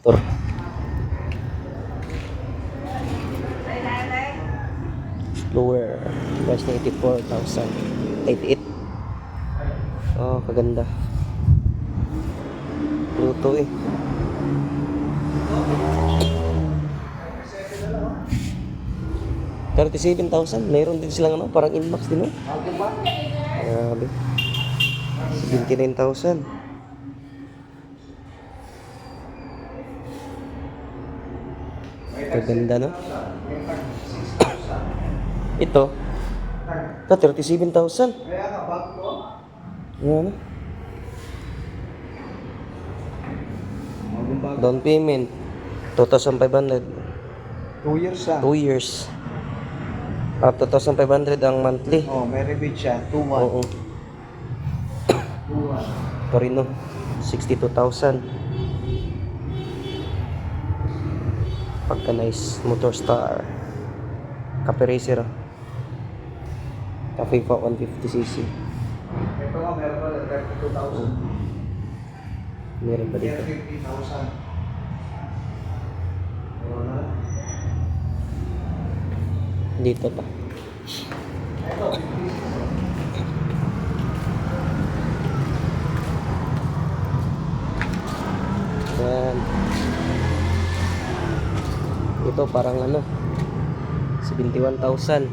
Or Explorer, price na 84,000. 88. Oh, kaganda. Luto eh. $37,000. Mayroon din silang ano, parang Inmax din, no? Grabe. 79,000. Kaganda, no? Ito 37,000. Ano? Down payment 2,500. 2 years siya. 2 years. 2,500 ang monthly. Oh, may rebate siya. 2-1. Oo. 2-1. Torino 62,000. Pagka nice. Motorstar Cafe Racer. Cafe pa 150cc. Ito nga, meron pa 32,000. Meron pa dito. 50,000. Dito pa. Ito, 50. Yan. Ito parang ano 71,000.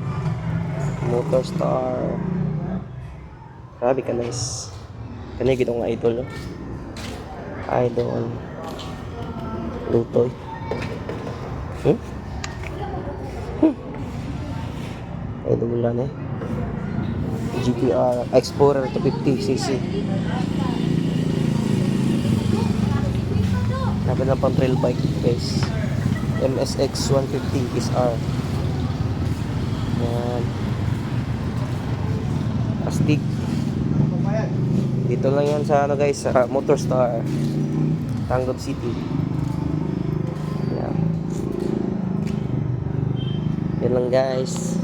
Motorstar. Grabe ka nice. Kanya gito nga idol, no? Idol. Lutoy. Idol lang eh. GTR Explorer 250cc. Nabi na pang trail bike guys. MSX 150 SR. Yan. Astig. Dito lang yan sa ano guys, sa Motorstar Tangub City. Yan. Yan lang guys.